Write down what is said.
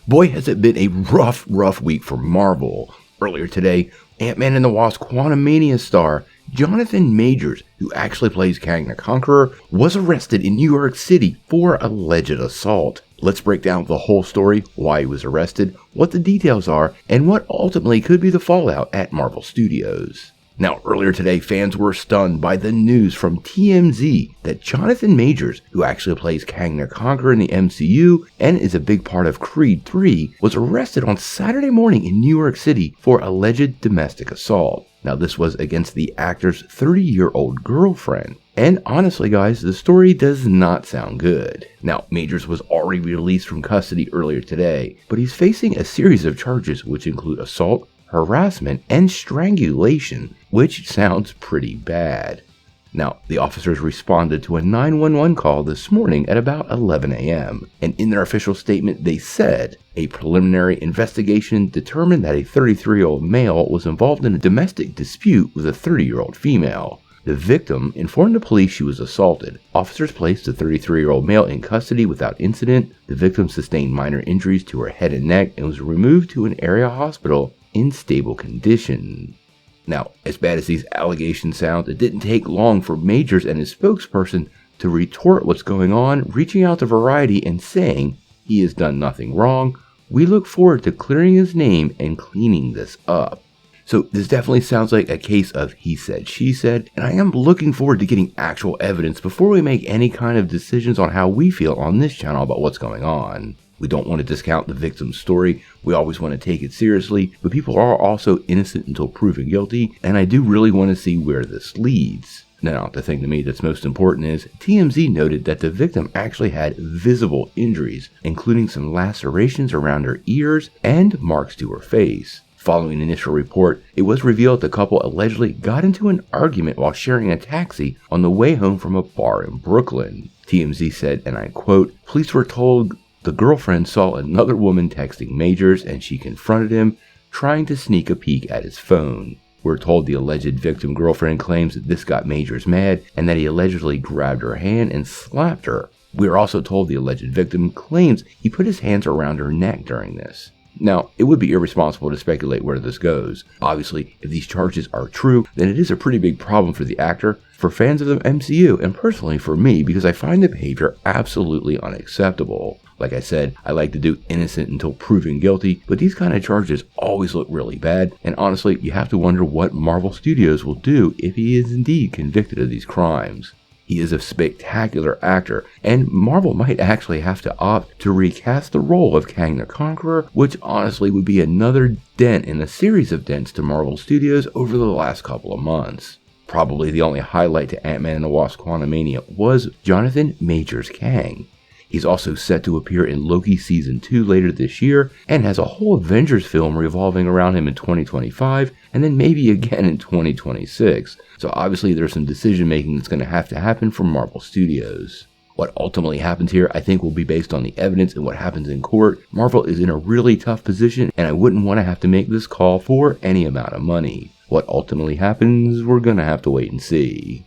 Boy, has it been a rough week for Marvel. Earlier today, Ant-Man and the Wasp Quantumania star Jonathan Majors, who actually plays Kang the Conqueror, was arrested in New York City for alleged assault. Let's break down the whole story, why he was arrested, what the details are, and what ultimately could be the fallout at Marvel Studios. Now, earlier today, fans were stunned by the news from TMZ that Jonathan Majors, who actually plays Kang the Conqueror in the MCU and is a big part of Creed 3, was arrested on Saturday morning in New York City for alleged domestic assault. Now, this was against the actor's 30-year-old girlfriend. And honestly, guys, the story does not sound good. Now, Majors was already released from custody earlier today, but he's facing a series of charges which include assault, harassment, and strangulation, which sounds pretty bad. Now, the officers responded to a 911 call this morning at about 11 a.m., and in their official statement they said, a preliminary investigation determined that a 33-year-old male was involved in a domestic dispute with a 30-year-old female. The victim informed the police she was assaulted. Officers placed the 33-year-old male in custody without incident. The victim sustained minor injuries to her head and neck and was removed to an area hospital in stable condition. Now, as bad as these allegations sound, it didn't take long for Majors and his spokesperson to retort what's going on, reaching out to Variety and saying he has done nothing wrong. We look forward to clearing his name and cleaning this up. So this definitely sounds like a case of he said, she said, and I am looking forward to getting actual evidence before we make any kind of decisions on how we feel on this channel about what's going on. We don't want to discount the victim's story, we always want to take it seriously, but people are also innocent until proven guilty, and I do really want to see where this leads. Now, the thing to me that's most important is, TMZ noted that the victim actually had visible injuries, including some lacerations around her ears and marks to her face. Following an initial report, it was revealed the couple allegedly got into an argument while sharing a taxi on the way home from a bar in Brooklyn. TMZ said, and I quote, "Police were told the girlfriend saw another woman texting Majors and she confronted him, trying to sneak a peek at his phone. We're told the alleged victim girlfriend claims that this got Majors mad and that he allegedly grabbed her hand and slapped her. We're also told the alleged victim claims he put his hands around her neck during this." Now, it would be irresponsible to speculate where this goes. Obviously, if these charges are true, then it is a pretty big problem for the actor, for fans of the MCU, and personally for me, because I find the behavior absolutely unacceptable. Like I said, I like to do innocent until proven guilty, but these kind of charges always look really bad, and honestly, you have to wonder what Marvel Studios will do if he is indeed convicted of these crimes. He is a spectacular actor, and Marvel might actually have to opt to recast the role of Kang the Conqueror, which honestly would be another dent in a series of dents to Marvel Studios over the last couple of months. Probably the only highlight to Ant-Man and the Wasp Quantumania was Jonathan Majors' Kang. He's also set to appear in Loki Season 2 later this year, and has a whole Avengers film revolving around him in 2025, and then maybe again in 2026. So obviously there's some decision making that's going to happen from Marvel Studios. What ultimately happens here I think will be based on the evidence and what happens in court. Marvel is in a really tough position, and I wouldn't want to have to make this call for any amount of money. What ultimately happens, we're going to have to wait and see.